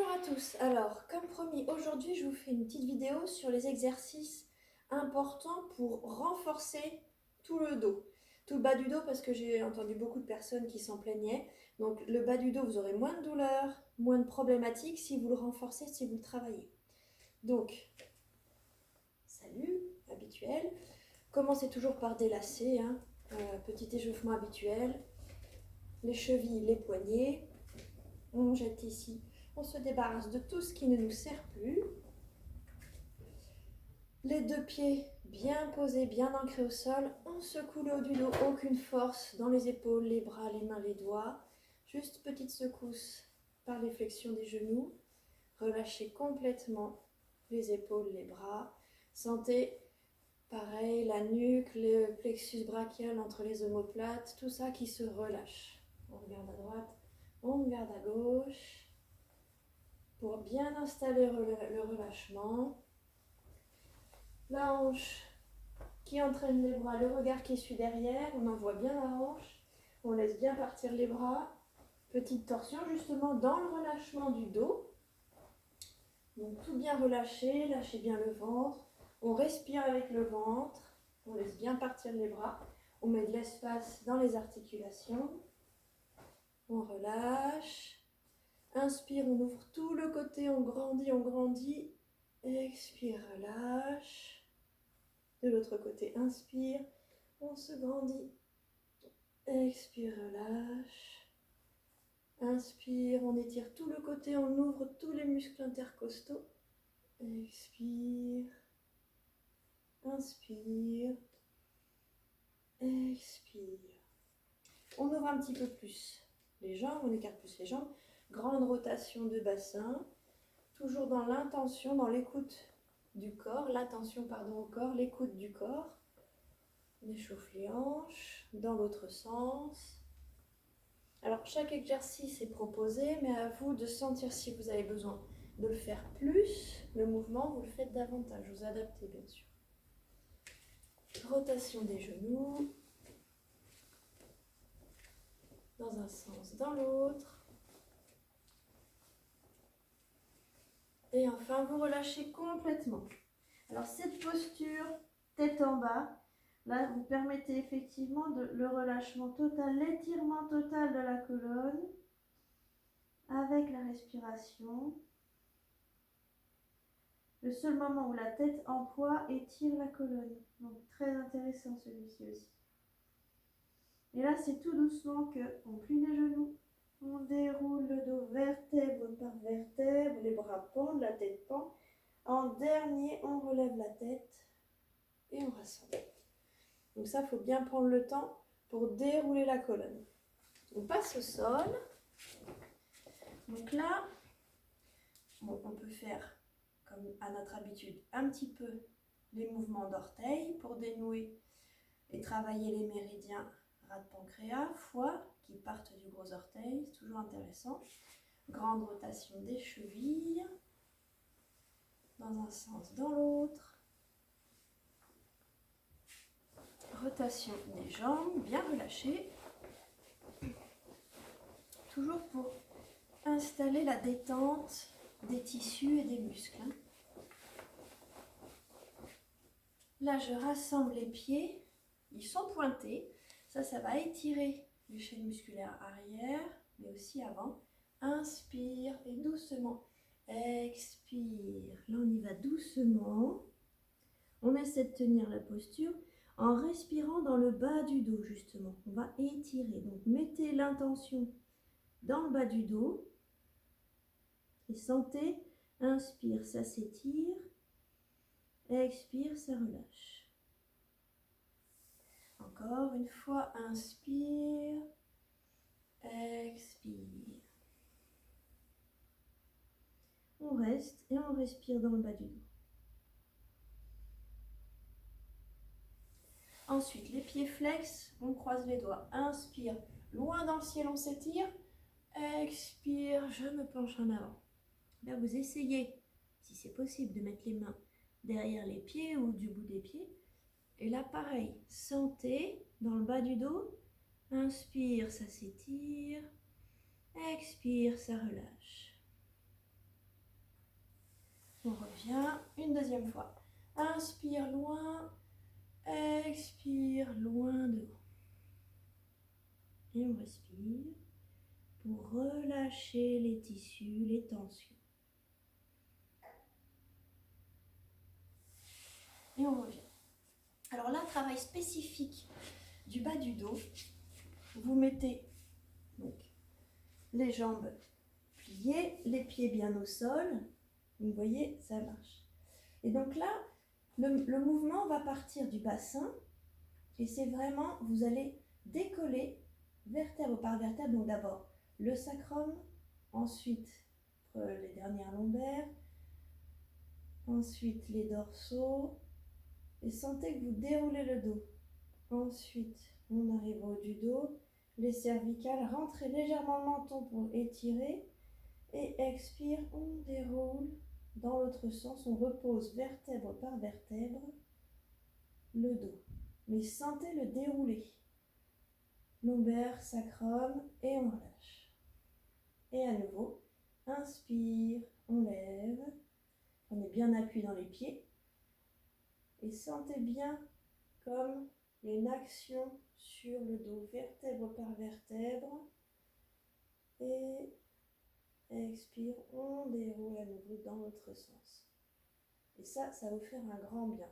Bonjour à tous. Alors, comme promis, aujourd'hui, je vous fais une petite vidéo sur les exercices importants pour renforcer tout le dos. Tout le bas du dos parce que j'ai entendu beaucoup de personnes qui s'en plaignaient. Donc, le bas du dos, vous aurez moins de douleurs, moins de problématiques si vous le renforcez, si vous le travaillez. Donc, salut, habituel. Commencez toujours par délasser, petit échauffement habituel. Les chevilles, les poignets. On jette ici. On se débarrasse de tout ce qui ne nous sert plus. Les deux pieds bien posés, bien ancrés au sol. On secoue le haut du dos, aucune force dans les épaules, les bras, les mains, les doigts. Juste petite secousse par les flexions des genoux. Relâchez complètement les épaules, les bras. Sentez pareil la nuque, le plexus brachial entre les omoplates, tout ça qui se relâche. On regarde à droite, on regarde à gauche. Pour bien installer le relâchement. La hanche qui entraîne les bras, le regard qui suit derrière, on envoie bien la hanche, on laisse bien partir les bras. Petite torsion justement dans le relâchement du dos. Donc tout bien relâché, lâchez bien le ventre. On respire avec le ventre, on laisse bien partir les bras. On met de l'espace dans les articulations. On relâche. Inspire, on ouvre tout le côté, on grandit, on grandit. Expire, relâche. De l'autre côté, inspire, on se grandit. Expire, relâche. Inspire, on étire tout le côté, on ouvre tous les muscles intercostaux. Expire. Inspire. Expire. On ouvre un petit peu plus les jambes, on écarte plus les jambes. Grande rotation de bassin, toujours dans l'intention, dans l'écoute du corps, l'attention au corps, l'écoute du corps. On échauffe les hanches, dans l'autre sens. Alors chaque exercice est proposé, mais à vous de sentir si vous avez besoin de le faire plus, le mouvement, vous le faites davantage, vous adaptez bien sûr. Rotation des genoux, dans un sens, dans l'autre. Et enfin, vous relâchez complètement. Alors cette posture, tête en bas, là vous permettez effectivement le relâchement total, l'étirement total de la colonne avec la respiration. Le seul moment où la tête emploie étire la colonne. Donc très intéressant celui-ci aussi. Et là c'est tout doucement qu'on plie les genoux. On déroule le dos vertèbre par vertèbre, les bras pendent, la tête pend. En dernier, on relève la tête et on rassemble. Donc ça, il faut bien prendre le temps pour dérouler la colonne. On passe au sol. Donc là, on peut faire, comme à notre habitude, un petit peu les mouvements d'orteils pour dénouer et travailler les méridiens rate pancréas, foie, qui partent du gros orteil, c'est toujours intéressant. Grande rotation des chevilles, dans un sens, dans l'autre. Rotation des jambes, bien relâchées. Toujours pour installer la détente des tissus et des muscles. Là, je rassemble les pieds, ils sont pointés. Ça va étirer les chaînes musculaires arrière, mais aussi avant. Inspire et doucement. Expire. Là, on y va doucement. On essaie de tenir la posture en respirant dans le bas du dos, justement. On va étirer. Donc, mettez l'intention dans le bas du dos. Et sentez, inspire, ça s'étire. Expire, ça relâche. Encore une fois, inspire, expire. On reste et on respire dans le bas du dos. Ensuite, les pieds flex, on croise les doigts. Inspire, loin dans le ciel, on s'étire. Expire, je me penche en avant. Là, vous essayez, si c'est possible, de mettre les mains derrière les pieds ou du bout des pieds. Et là, pareil, sentez dans le bas du dos. Inspire, ça s'étire. Expire, ça relâche. On revient une deuxième fois. Inspire loin, expire loin de haut. Et on respire pour relâcher les tissus, les tensions. Et on revient. Alors là, travail spécifique du bas du dos. Vous mettez donc les jambes pliées, les pieds bien au sol. Vous voyez, ça marche. Et donc là, le mouvement va partir du bassin et c'est vraiment, vous allez décoller vertèbre par vertèbre. Donc d'abord le sacrum, ensuite les dernières lombaires, ensuite les dorsaux. Et sentez que vous déroulez le dos. Ensuite, on arrive au haut du dos, les cervicales, rentrez légèrement le menton pour étirer. Et expire, on déroule dans l'autre sens, on repose vertèbre par vertèbre le dos. Mais sentez le dérouler. Lombaire, sacrum et on relâche. Et à nouveau, inspire, on lève, on est bien appuyé dans les pieds. Et sentez bien comme il y a une action sur le dos, vertèbre par vertèbre. Et expire, on déroule à nouveau dans l'autre sens. Et ça va vous faire un grand bien.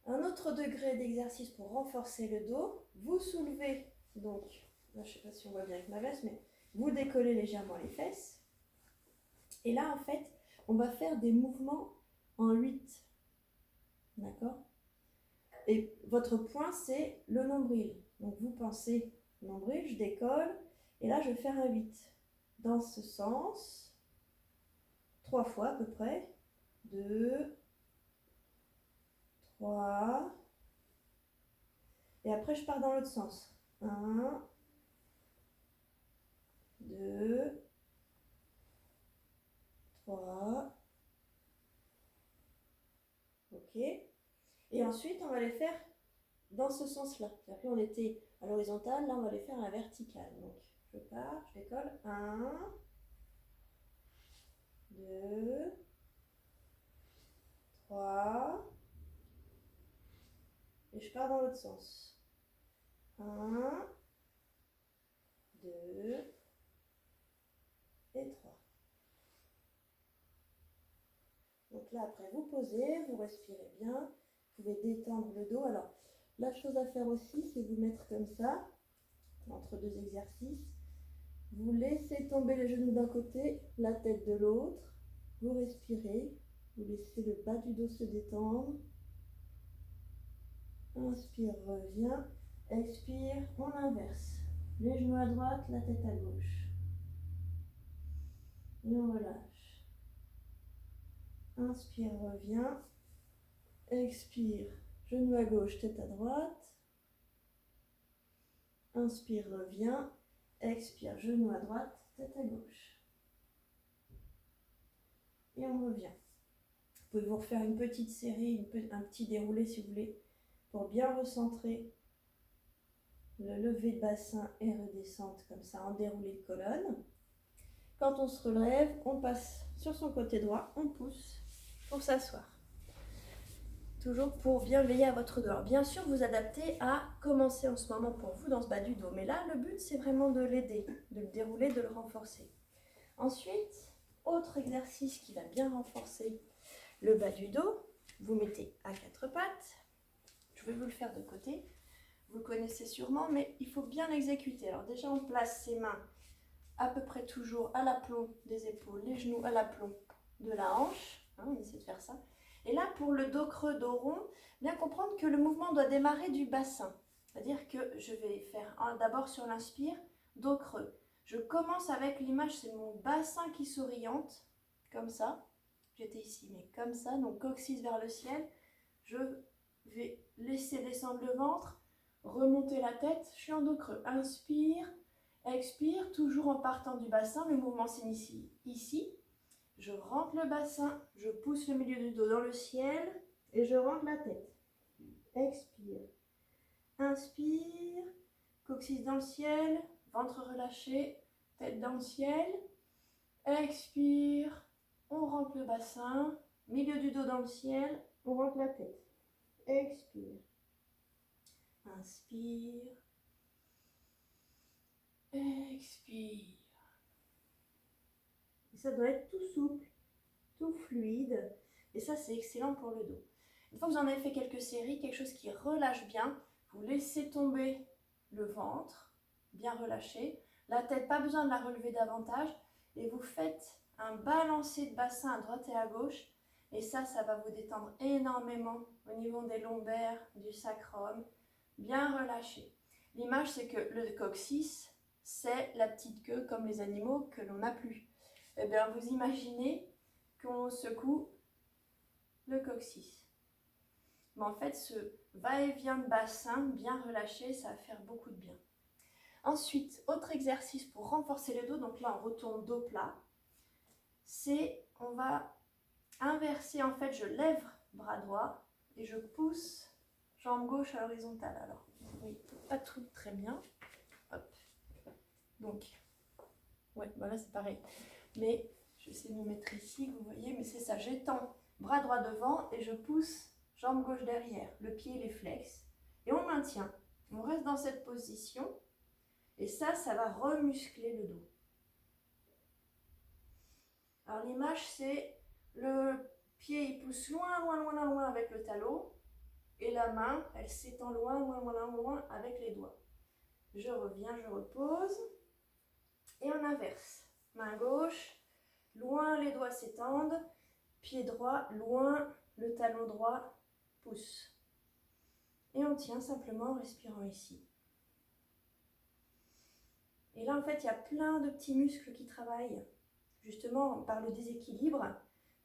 Un autre degré d'exercice pour renforcer le dos, vous soulevez, donc, là je ne sais pas si on voit bien avec ma veste, mais vous décollez légèrement les fesses. Et là en fait, on va faire des mouvements en 8. D'accord? Et votre point, c'est le nombril. Donc vous pensez nombril, je décolle, et là je vais faire un 8. Dans ce sens, 3 fois à peu près. 2, 3. Et après, je pars dans l'autre sens. 1, 2, 3. Ok. Et ensuite, on va les faire dans ce sens-là. Après, on était à l'horizontale. Là, on va les faire à la verticale. Donc, je pars, je décolle. 1, 2, 3. Et je pars dans l'autre sens. 1, 2 et 3. Donc là, après, vous posez, vous respirez bien. Vous pouvez détendre le dos. Alors, la chose à faire aussi, c'est vous mettre comme ça, entre deux exercices. Vous laissez tomber les genoux d'un côté, la tête de l'autre. Vous respirez. Vous laissez le bas du dos se détendre. Inspire, revient. Expire, on inverse. Les genoux à droite, la tête à gauche. Et on relâche. Inspire, revient. Expire, genou à gauche, tête à droite. Inspire, revient. Expire, genou à droite, tête à gauche. Et on revient. Vous pouvez vous refaire une petite série, un petit déroulé si vous voulez, pour bien recentrer le lever de bassin et redescente comme ça en déroulé de colonne. Quand on se relève, on passe sur son côté droit, on pousse pour s'asseoir. Toujours pour bien veiller à votre dos. Alors bien sûr, vous adaptez à commencer en ce moment pour vous dans ce bas du dos. Mais là, le but, c'est vraiment de l'aider, de le dérouler, de le renforcer. Ensuite, autre exercice qui va bien renforcer le bas du dos. Vous mettez à 4 pattes. Je vais vous le faire de côté. Vous le connaissez sûrement, mais il faut bien l'exécuter. Alors déjà, on place ses mains à peu près toujours à l'aplomb des épaules, les genoux à l'aplomb de la hanche. On essaie de faire ça. Et là, pour le dos creux, dos rond, bien comprendre que le mouvement doit démarrer du bassin. C'est-à-dire que je vais faire d'abord sur l'inspire, dos creux. Je commence avec l'image, c'est mon bassin qui s'oriente, comme ça. J'étais ici, mais comme ça, donc coccyx vers le ciel. Je vais laisser descendre le ventre, remonter la tête, je suis en dos creux. Inspire, expire, toujours en partant du bassin, le mouvement s'initie ici. Je rentre le bassin, je pousse le milieu du dos dans le ciel et je rentre la tête. Expire. Inspire, coccyx dans le ciel, ventre relâché, tête dans le ciel. Expire, On rentre le bassin, milieu du dos dans le ciel, on rentre la tête. Expire. Inspire. Expire. Et ça doit être tout souple, tout fluide. Et ça, c'est excellent pour le dos. Une fois que vous en avez fait quelques séries, quelque chose qui relâche bien, vous laissez tomber le ventre, bien relâché. La tête, pas besoin de la relever davantage. Et vous faites un balancé de bassin à droite et à gauche. Et ça va vous détendre énormément au niveau des lombaires, du sacrum. Bien relâché. L'image, c'est que le coccyx, c'est la petite queue comme les animaux que l'on n'a plus. Eh bien, vous imaginez qu'on secoue le coccyx. Mais en fait, ce va-et-vient de bassin bien relâché, ça va faire beaucoup de bien. Ensuite, autre exercice pour renforcer le dos, donc là on retourne dos plat, c'est on va inverser, en fait je lève bras droit et je pousse jambe gauche à l'horizontale. Alors, oui, pas tout très bien. Hop. Donc, ouais, voilà c'est pareil. Mais je sais me mettre ici, vous voyez, mais c'est ça, j'étends bras droit devant et je pousse jambe gauche derrière, le pied il est flex. Et on maintient, on reste dans cette position. Et ça va remuscler le dos. Alors l'image, c'est le pied, il pousse loin, loin, loin, loin avec le talon. Et la main, elle s'étend loin, loin, loin, loin avec les doigts. Je reviens, je repose. Et on inverse. Main gauche, loin, les doigts s'étendent. Pied droit, loin, le talon droit pousse. Et on tient simplement en respirant ici. Et là, en fait, il y a plein de petits muscles qui travaillent, justement, par le déséquilibre,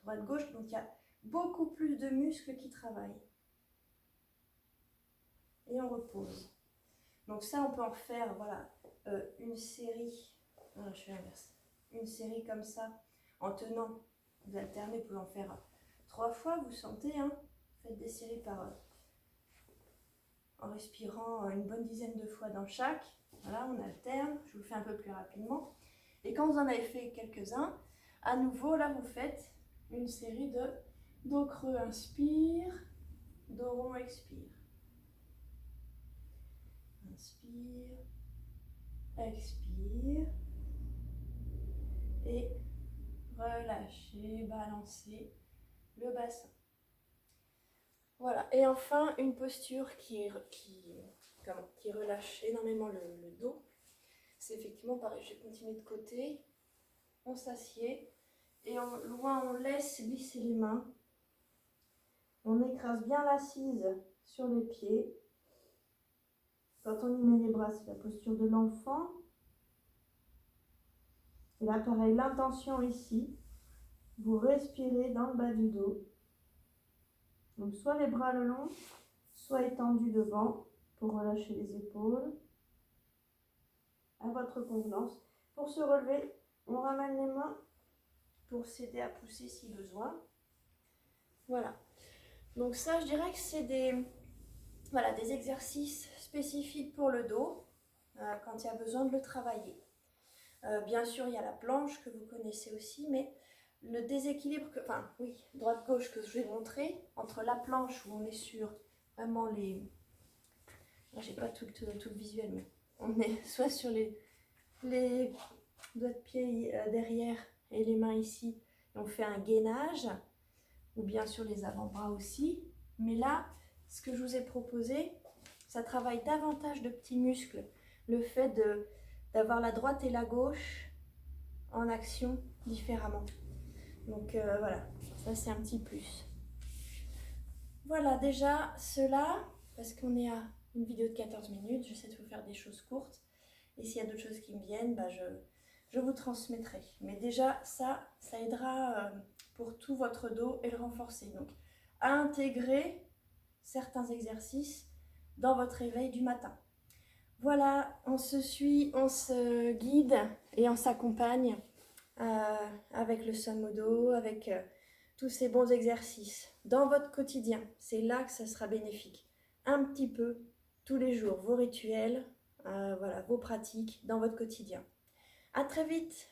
droite-gauche. Donc, il y a beaucoup plus de muscles qui travaillent. Et on repose. Donc ça, on peut en faire, voilà, une série. Ah, je fais l'inverse. Une série comme ça, en tenant. Vous alternez, vous pouvez en faire 3 fois, vous sentez, hein. Faites des séries en respirant une bonne dizaine de fois dans chaque. Voilà, on alterne, je vous le fais un peu plus rapidement. Et quand vous en avez fait quelques-uns, à nouveau, là, vous faites une série de dos creux, inspire, dos rond, expire. Inspire, expire. Et relâchez, balancez le bassin. Voilà, et enfin, une posture qui relâche énormément le dos. C'est effectivement pareil, je vais continuer de côté, on s'assied et loin on laisse glisser les mains. On écrase bien l'assise sur les pieds. Quand on y met les bras, c'est la posture de l'enfant. Et là, pareil, l'intention ici, vous respirez dans le bas du dos. Donc soit les bras le long, soit étendus devant pour relâcher les épaules. À votre convenance. Pour se relever, on ramène les mains pour s'aider à pousser si besoin. Voilà. Donc ça, je dirais que c'est des exercices spécifiques pour le dos quand il y a besoin de le travailler. Bien sûr, il y a la planche que vous connaissez aussi, mais le déséquilibre, droite-gauche que je vais montrer, entre la planche où on est sur vraiment les... Là, j'ai pas tout le visuel, mais on est soit sur les doigts de pied derrière et les mains ici, et on fait un gainage, ou bien sur les avant-bras aussi. Mais là, ce que je vous ai proposé, ça travaille davantage de petits muscles. Le fait d'avoir la droite et la gauche en action différemment. Donc voilà, ça c'est un petit plus. Voilà déjà cela, parce qu'on est à une vidéo de 14 minutes, j'essaie de vous faire des choses courtes. Et s'il y a d'autres choses qui me viennent, je vous transmettrai. Mais déjà, ça aidera pour tout votre dos et le renforcer. Donc, à intégrer certains exercices dans votre réveil du matin. Voilà, on se suit, on se guide et on s'accompagne avec le Sun Modo, avec tous ces bons exercices dans votre quotidien. C'est là que ça sera bénéfique. Un petit peu tous les jours, vos rituels, vos pratiques dans votre quotidien. À très vite!